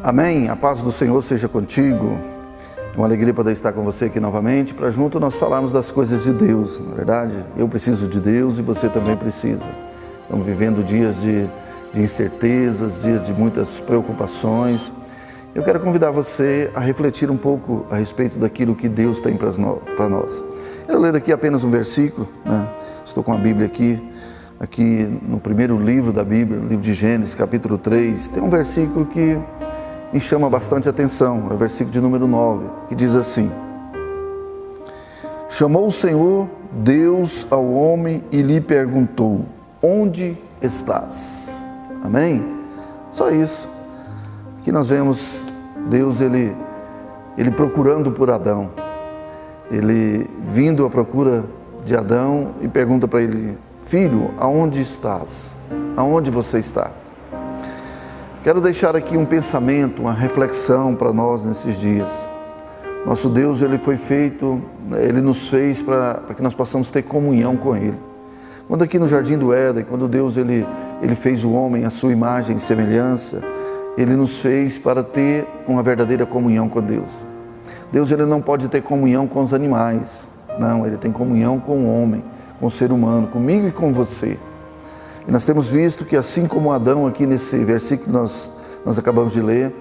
Amém? A paz do Senhor seja contigo. É uma alegria poder estar com você aqui novamente, para junto nós falarmos das coisas de Deus. Na verdade, eu preciso de Deus e você também precisa. Estamos vivendo dias de incertezas, dias de muitas preocupações. Eu quero convidar você a refletir um pouco a respeito daquilo que Deus tem para nós. Quero ler aqui apenas um versículo, né? Estou com a Bíblia aqui no primeiro livro da Bíblia, no livro de Gênesis, capítulo 3. Tem um versículo que me chama bastante atenção, é o versículo de número 9, que diz assim: chamou o Senhor Deus ao homem e lhe perguntou: onde estás? Amém? Só isso. Aqui nós vemos Deus, ele procurando por Adão, ele vindo à procura de Adão e pergunta para ele: filho, aonde estás? Aonde você está? Quero deixar aqui um pensamento, uma reflexão para nós nesses dias. Nosso Deus, Ele foi feito, Ele nos fez para que nós possamos ter comunhão com Ele. Quando aqui no Jardim do Éden, quando Deus Ele fez o homem à sua imagem e semelhança, Ele nos fez para ter uma verdadeira comunhão com Deus. Deus Ele não pode ter comunhão com os animais, não, Ele tem comunhão com o homem, com o ser humano, comigo e com você. E nós temos visto que assim como Adão aqui nesse versículo que nós acabamos de ler,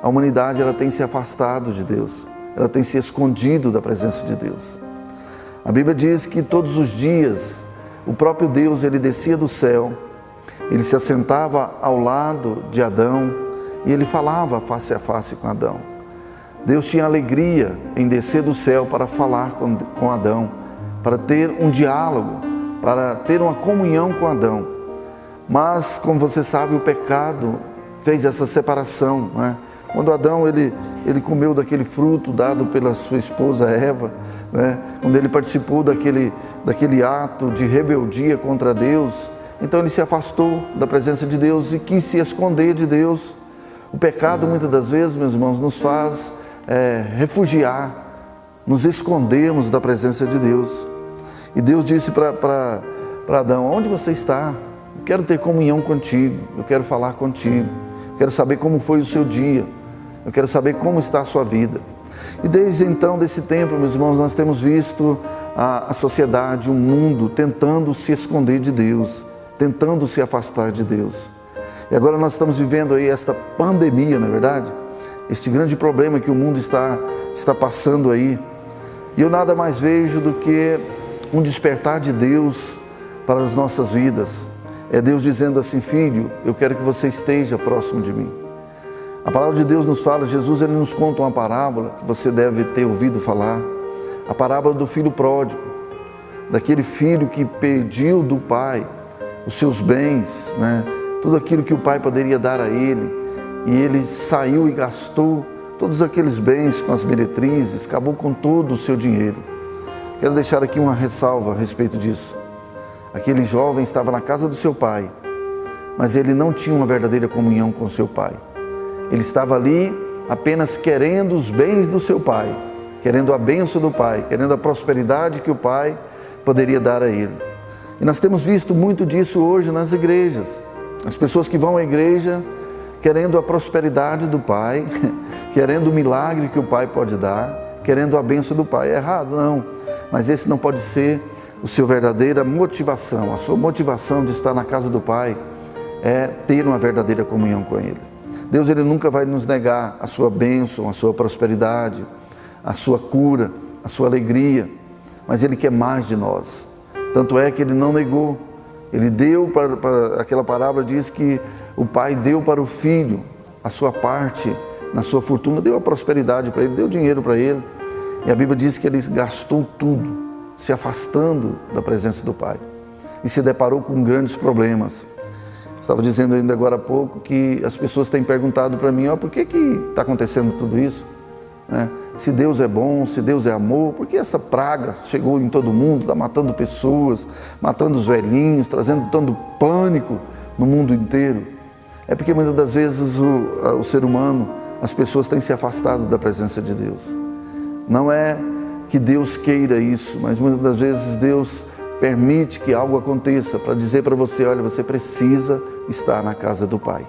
a humanidade ela tem se afastado de Deus, ela tem se escondido da presença de Deus. A Bíblia diz que todos os dias o próprio Deus ele descia do céu, ele se assentava ao lado de Adão e ele falava face a face com Adão. Deus tinha alegria em descer do céu para falar com Adão, para ter um diálogo, para ter uma comunhão com Adão. Mas, como você sabe, o pecado fez essa separação, né? Quando Adão ele comeu daquele fruto dado pela sua esposa Eva, né? Quando ele participou daquele ato de rebeldia contra Deus, então ele se afastou da presença de Deus e quis se esconder de Deus. O pecado, muitas das vezes, meus irmãos, nos faz refugiar, nos escondermos da presença de Deus. E Deus disse para Adão: onde você está? Eu quero ter comunhão contigo, eu quero falar contigo, eu quero saber como foi o seu dia, eu quero saber como está a sua vida. E desde então, desse tempo, meus irmãos, nós temos visto a sociedade, o mundo, tentando se esconder de Deus, tentando se afastar de Deus. E agora nós estamos vivendo aí esta pandemia, não é verdade? Este grande problema que o mundo está passando aí. E eu nada mais vejo do que um despertar de Deus para as nossas vidas. É Deus dizendo assim: filho, eu quero que você esteja próximo de mim. A palavra de Deus nos fala, Jesus ele nos conta uma parábola que você deve ter ouvido falar. A parábola do filho pródigo, daquele filho que pediu do pai os seus bens, né? Tudo aquilo que o pai poderia dar a ele, e ele saiu e gastou todos aqueles bens com as meretrizes, acabou com todo o seu dinheiro. Quero deixar aqui uma ressalva a respeito disso. Aquele jovem estava na casa do seu pai, mas ele não tinha uma verdadeira comunhão com seu pai. Ele estava ali apenas querendo os bens do seu pai, querendo a bênção do pai, querendo a prosperidade que o pai poderia dar a ele. E nós temos visto muito disso hoje nas igrejas. As pessoas que vão à igreja querendo a prosperidade do pai, querendo o milagre que o pai pode dar, querendo a bênção do pai. É errado? Não. Mas esse não pode ser a sua verdadeira motivação. A sua motivação de estar na casa do Pai é ter uma verdadeira comunhão com Ele. Deus ele nunca vai nos negar a sua bênção, a sua prosperidade, a sua cura, a sua alegria, mas Ele quer mais de nós. Tanto é que Ele não negou. Ele deu para aquela parábola, diz que o pai deu para o filho a sua parte na sua fortuna, deu a prosperidade para ele, deu dinheiro para ele. E a Bíblia diz que ele gastou tudo, se afastando da presença do Pai, e se deparou com grandes problemas. Estava dizendo ainda agora há pouco que as pessoas têm perguntado para mim: por que está acontecendo tudo isso? Se Deus é bom, se Deus é amor, por que essa praga chegou em todo mundo, está matando pessoas, matando os velhinhos, trazendo tanto pânico no mundo inteiro? É porque muitas das vezes o ser humano, as pessoas têm se afastado da presença de Deus. Não é que Deus queira isso, mas muitas das vezes Deus permite que algo aconteça para dizer para você: olha, você precisa estar na casa do Pai.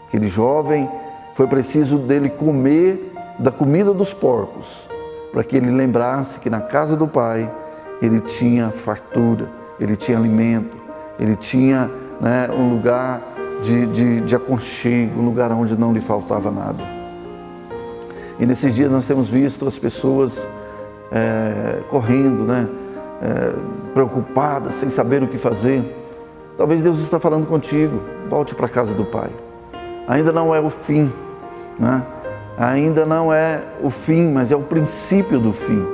Aquele jovem Foi preciso dele comer da comida dos porcos, para que ele lembrasse que na casa do Pai ele tinha fartura, ele tinha alimento, ele tinha, né, um lugar de aconchego, um lugar onde não lhe faltava nada. E nesses dias nós temos visto as pessoas correndo, né, preocupadas, sem saber o que fazer. Talvez Deus está falando contigo, volte para a casa do Pai. Ainda não é o fim, né? Ainda não é o fim, mas é o princípio do fim.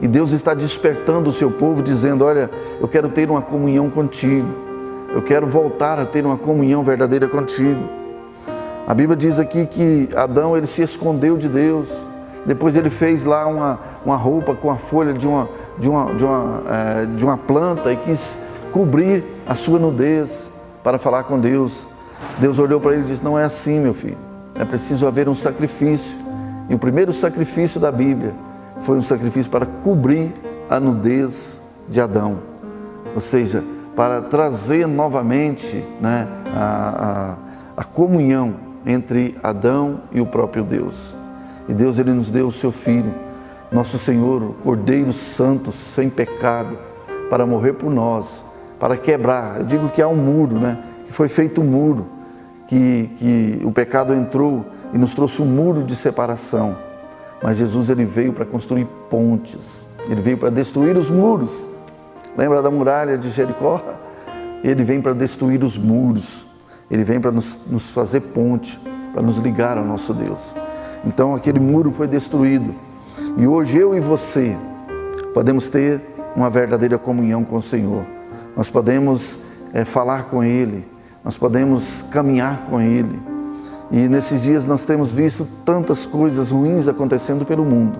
E Deus está despertando o seu povo, dizendo, olha, eu quero ter uma comunhão contigo. Eu quero voltar a ter uma comunhão verdadeira contigo. A Bíblia diz aqui que Adão, ele se escondeu de Deus. Depois ele fez lá uma roupa com a folha de uma planta e quis cobrir a sua nudez para falar com Deus. Deus olhou para ele e disse, não é assim, meu filho. É preciso haver um sacrifício. E o primeiro sacrifício da Bíblia foi um sacrifício para cobrir a nudez de Adão. Ou seja, para trazer novamente, né, a comunhão entre Adão e o próprio Deus. E Deus, ele nos deu o seu Filho, nosso Senhor, o Cordeiro Santo, sem pecado, para morrer por nós, para quebrar. Eu digo que há um muro, né? Que foi feito um muro, que o pecado entrou e nos trouxe um muro de separação. Mas Jesus, ele veio para construir pontes, ele veio para destruir os muros. Lembra da muralha de Jericó? Ele vem para destruir os muros, ele vem para nos fazer ponte, para nos ligar ao nosso Deus. Então aquele muro foi destruído e hoje eu e você podemos ter uma verdadeira comunhão com o Senhor. Nós podemos falar com Ele, nós podemos caminhar com Ele. E nesses dias nós temos visto tantas coisas ruins acontecendo pelo mundo.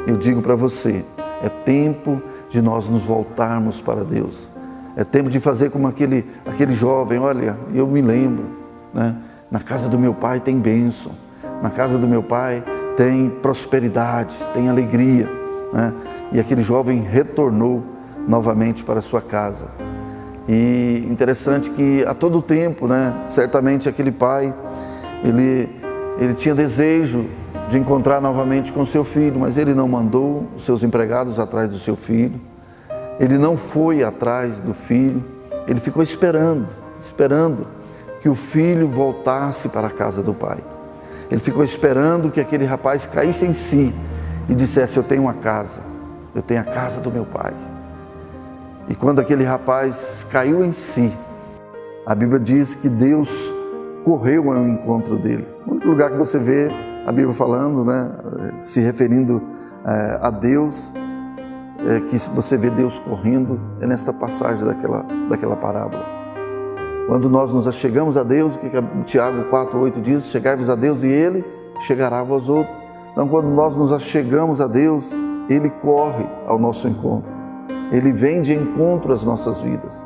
Eu digo para você, é tempo de nós nos voltarmos para Deus. É tempo de fazer como aquele jovem, olha, eu me lembro, né? Na casa do meu pai tem bênção, na casa do meu pai tem prosperidade, tem alegria, né? E aquele jovem retornou novamente para a sua casa. E interessante que a todo tempo, né, certamente aquele pai, ele tinha desejo de encontrar novamente com seu filho, mas ele não mandou os seus empregados atrás do seu filho, ele não foi atrás do filho, ele ficou esperando que o filho voltasse para a casa do pai. Ele ficou esperando que aquele rapaz caísse em si e dissesse, eu tenho uma casa, eu tenho a casa do meu pai. E quando aquele rapaz caiu em si, a Bíblia diz que Deus correu ao encontro dele. O único lugar que você vê a Bíblia falando, né, se referindo a Deus, que você vê Deus correndo, é nesta passagem daquela parábola. Quando nós nos achegamos a Deus, o que Tiago 4:8 diz? Chegai-vos a Deus e Ele chegará a vós outros. Então, quando nós nos achegamos a Deus, Ele corre ao nosso encontro. Ele vem de encontro às nossas vidas.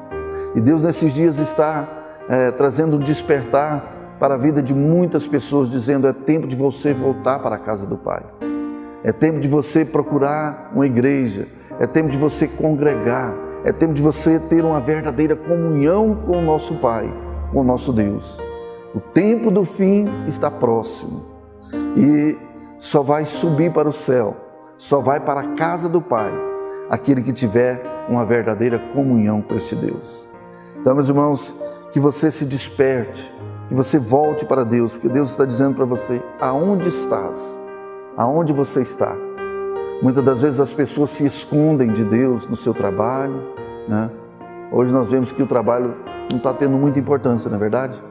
E Deus nesses dias está trazendo um despertar para a vida de muitas pessoas, dizendo, é tempo de você voltar para a casa do Pai. É tempo de você procurar uma igreja. É tempo de você congregar. É tempo de você ter uma verdadeira comunhão com o nosso Pai, com o nosso Deus. O tempo do fim está próximo. E só vai subir para o céu, só vai para a casa do Pai, aquele que tiver uma verdadeira comunhão com este Deus. Então, meus irmãos, que você se desperte, que você volte para Deus, porque Deus está dizendo para você, aonde estás? Aonde você está? Muitas das vezes as pessoas se escondem de Deus no seu trabalho, né? Hoje nós vemos que o trabalho não está tendo muita importância, não é verdade?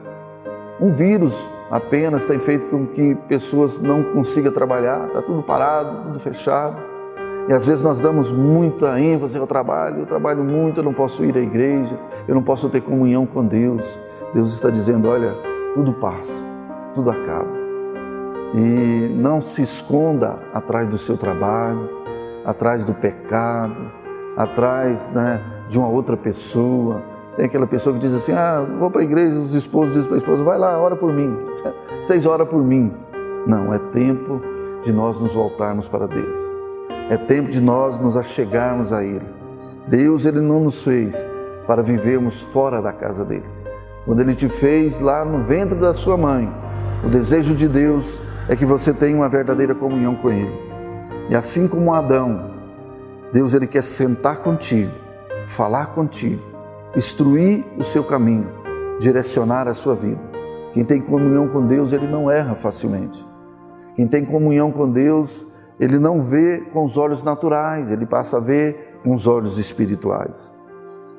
Um vírus apenas tem feito com que pessoas não consigam trabalhar, está tudo parado, tudo fechado. E às vezes nós damos muita ênfase ao trabalho, eu trabalho muito, eu não posso ir à igreja, eu não posso ter comunhão com Deus. Deus está dizendo, olha, tudo passa, tudo acaba. E não se esconda atrás do seu trabalho, atrás do pecado, atrás, né, de uma outra pessoa. Tem aquela pessoa que diz assim, vou para a igreja, os esposos dizem para a esposa, vai lá, ora por mim, 6 horas por mim. Não, é tempo de nós nos voltarmos para Deus. É tempo de nós nos achegarmos a Ele. Deus, Ele não nos fez para vivermos fora da casa dEle. Quando Ele te fez lá no ventre da sua mãe, O desejo de Deus é que você tenha uma verdadeira comunhão com Ele. E assim como Adão, Deus ele quer sentar contigo, falar contigo, instruir o seu caminho, direcionar a sua vida. Quem tem comunhão com Deus, ele não erra facilmente. Quem tem comunhão com Deus, ele não vê com os olhos naturais, ele passa a ver com os olhos espirituais.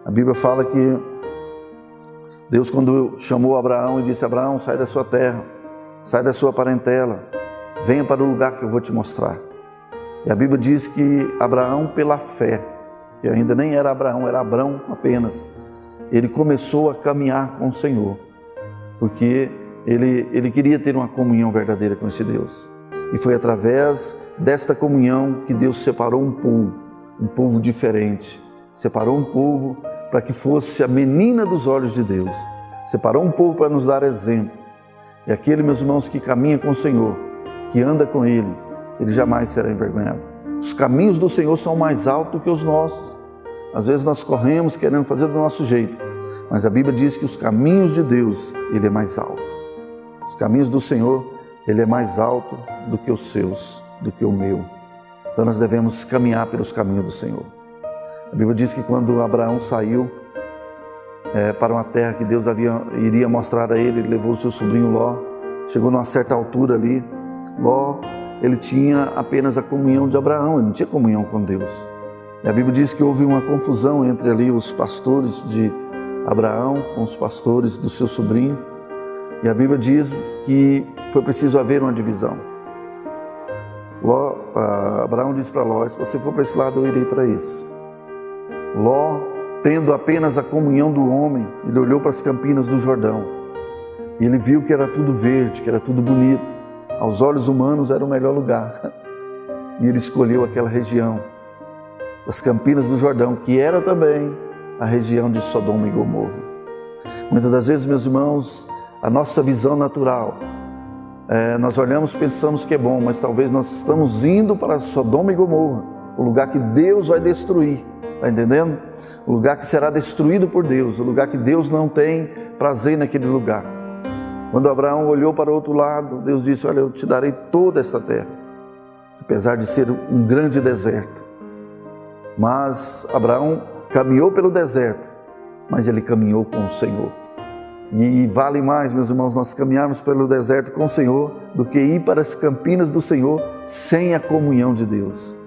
A Bíblia fala que Deus, quando chamou Abraão e disse: Abraão, sai da sua terra, sai da sua parentela, venha para o lugar que eu vou te mostrar. E a Bíblia diz que Abraão, pela fé, que ainda nem era Abraão, era Abrão apenas, ele começou a caminhar com o Senhor, porque ele queria ter uma comunhão verdadeira com esse Deus. E foi através desta comunhão que Deus separou um povo diferente, separou um povo para que fosse a menina dos olhos de Deus, separou um povo para nos dar exemplo. E aquele, meus irmãos, que caminha com o Senhor, que anda com Ele, ele jamais será envergonhado. Os caminhos do Senhor são mais altos que os nossos. Às vezes nós corremos querendo fazer do nosso jeito, mas a Bíblia diz que os caminhos de Deus, Ele é mais alto. Os caminhos do Senhor, Ele é mais alto do que os seus, do que o meu. Então nós devemos caminhar pelos caminhos do Senhor. A Bíblia diz que quando Abraão saiu para uma terra que Deus iria mostrar a ele, ele levou o seu sobrinho Ló. Chegou numa certa altura ali, Ló, ele tinha apenas a comunhão de Abraão, ele não tinha comunhão com Deus. E a Bíblia diz que houve uma confusão entre ali os pastores de Abraão com os pastores do seu sobrinho. E a Bíblia diz que foi preciso haver uma divisão. Abraão disse para Ló: se você for para esse lado, eu irei para esse. Ló, tendo apenas a comunhão do homem, ele olhou para as campinas do Jordão e ele viu que era tudo verde, que era tudo bonito. Aos olhos humanos era o melhor lugar. E ele escolheu aquela região das campinas do Jordão, que era também a região de Sodoma e Gomorra. Muitas das vezes, meus irmãos, a nossa visão natural, nós olhamos e pensamos que é bom, mas talvez nós estamos indo para Sodoma e Gomorra, o lugar que Deus vai destruir. Está entendendo? O lugar que será destruído por Deus, o lugar que Deus não tem prazer naquele lugar. Quando Abraão olhou para o outro lado, Deus disse: olha, eu te darei toda esta terra, apesar de ser um grande deserto. Mas Abraão caminhou pelo deserto, mas ele caminhou com o Senhor. E vale mais, meus irmãos, nós caminharmos pelo deserto com o Senhor do que ir para as campinas do Senhor sem a comunhão de Deus.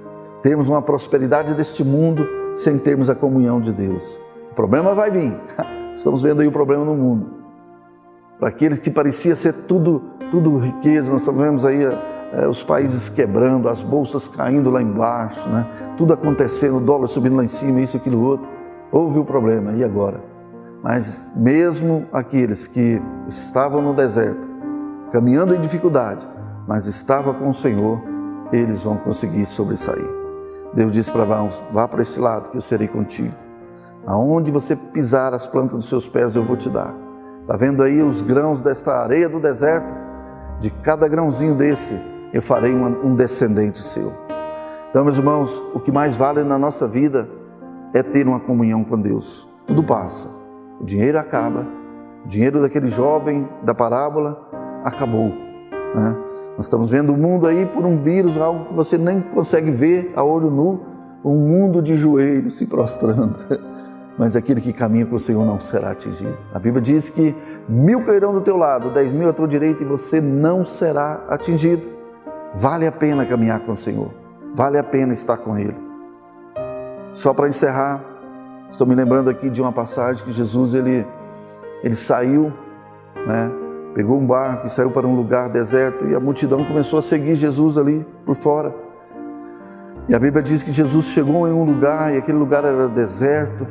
Temos uma prosperidade deste mundo sem termos a comunhão de Deus. O problema vai vir. Estamos vendo aí o problema no mundo. Para aqueles que parecia ser tudo riqueza, nós vemos aí os países quebrando, as bolsas caindo lá embaixo, né? Tudo acontecendo, o dólar subindo lá em cima, isso, aquilo, outro. Houve o problema, e agora? Mas mesmo aqueles que estavam no deserto, caminhando em dificuldade, mas estavam com o Senhor, eles vão conseguir sobressair. Deus disse para Abraão: vá para esse lado que eu serei contigo. Aonde você pisar as plantas dos seus pés eu vou te dar. Está vendo aí os grãos desta areia do deserto? De cada grãozinho desse eu farei um descendente seu. Então, meus irmãos, o que mais vale na nossa vida é ter uma comunhão com Deus. Tudo passa, o dinheiro acaba, o dinheiro daquele jovem da parábola acabou, né? Nós estamos vendo o mundo aí por um vírus, algo que você nem consegue ver a olho nu, um mundo de joelhos se prostrando. Mas aquele que caminha com o Senhor não será atingido. A Bíblia diz que 1000 cairão do teu lado, 10.000 à tua direita, e você não será atingido. Vale a pena caminhar com o Senhor, vale a pena estar com Ele. Só para encerrar, estou me lembrando aqui de uma passagem que Jesus ele saiu, né? Pegou um barco e saiu para um lugar deserto, e a multidão começou a seguir Jesus ali por fora. E a Bíblia diz que Jesus chegou em um lugar, e aquele lugar era deserto,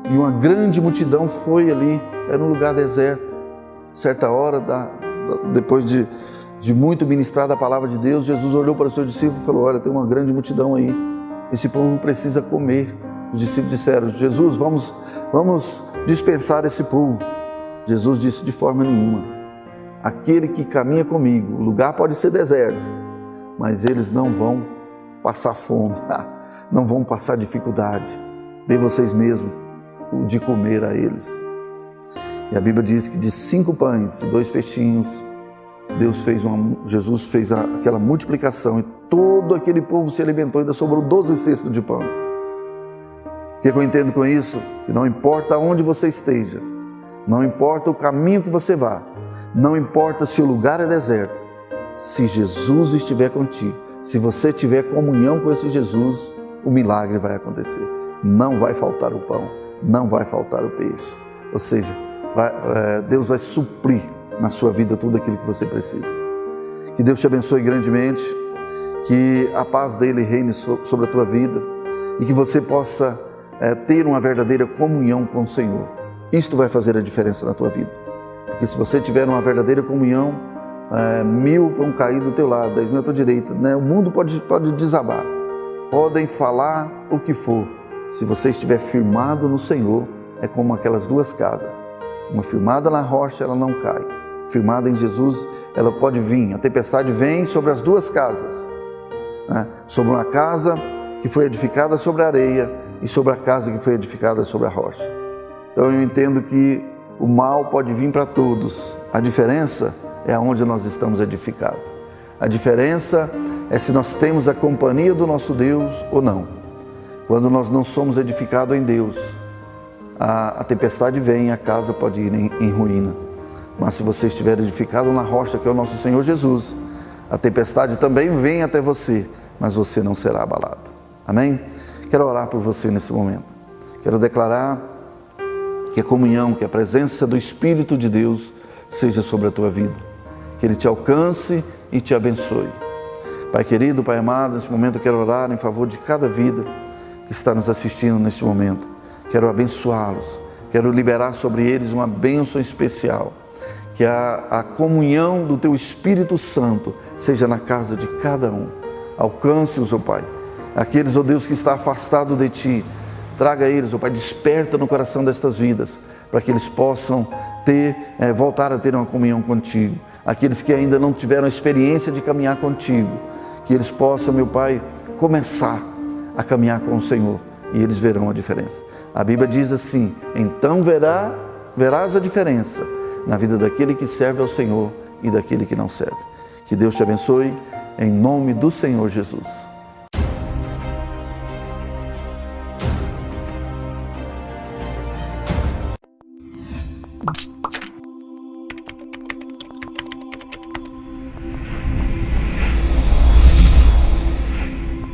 e uma grande multidão foi ali, era um lugar deserto. Certa hora, depois de muito ministrar da palavra de Deus, Jesus olhou para os seus discípulos e falou: olha, tem uma grande multidão aí, esse povo precisa comer. Os discípulos disseram: Jesus, vamos dispensar esse povo. Jesus disse: de forma nenhuma. Aquele que caminha comigo, o lugar pode ser deserto, mas eles não vão passar fome, não vão passar dificuldade. Dê vocês mesmos o de comer a eles. E a Bíblia diz que de 5 pães e 2 peixinhos, Jesus fez aquela multiplicação e todo aquele povo se alimentou, ainda sobrou 12 cestos de pães. O que eu entendo com isso? Que não importa onde você esteja, não importa o caminho que você vá, não importa se o lugar é deserto, se Jesus estiver contigo, se você tiver comunhão com esse Jesus, o milagre vai acontecer. Não vai faltar o pão, não vai faltar o peixe. Ou seja, Deus vai suprir na sua vida tudo aquilo que você precisa. Que Deus te abençoe grandemente, que a paz dele reine sobre a tua vida e que você possa ter uma verdadeira comunhão com o Senhor. Isto vai fazer a diferença na tua vida. Porque se você tiver uma verdadeira comunhão, 1000 vão cair do teu lado, 10.000 à tua direita, né? O mundo pode desabar, podem falar o que for. Se você estiver firmado no Senhor, é como aquelas duas casas. Uma firmada na rocha, ela não cai. Firmada em Jesus, ela pode vir. A tempestade vem sobre as duas casas, né? Sobre uma casa que foi edificada sobre a areia e sobre a casa que foi edificada sobre a rocha. Então eu entendo que o mal pode vir para todos. A diferença é aonde nós estamos edificados. A diferença é se nós temos a companhia do nosso Deus ou não. Quando nós não somos edificados em Deus, a tempestade vem e a casa pode ir em ruína. Mas se você estiver edificado na rocha, que é o nosso Senhor Jesus, a tempestade também vem até você, mas você não será abalado. Amém? Quero orar por você nesse momento. Quero declarar que a comunhão, que a presença do Espírito de Deus seja sobre a tua vida. Que Ele te alcance e te abençoe. Pai querido, Pai amado, nesse momento eu quero orar em favor de cada vida que está nos assistindo neste momento. Quero abençoá-los, quero liberar sobre eles uma bênção especial. Que a comunhão do Teu Espírito Santo seja na casa de cada um. Alcance-os, ó Pai. Aqueles, ó Deus, que está afastado de Ti, traga eles, ó Pai, desperta no coração destas vidas, para que eles possam voltar a ter uma comunhão contigo. Aqueles que ainda não tiveram a experiência de caminhar contigo, que eles possam, meu Pai, começar a caminhar com o Senhor e eles verão a diferença. A Bíblia diz assim: então verás a diferença na vida daquele que serve ao Senhor e daquele que não serve. Que Deus te abençoe, em nome do Senhor Jesus.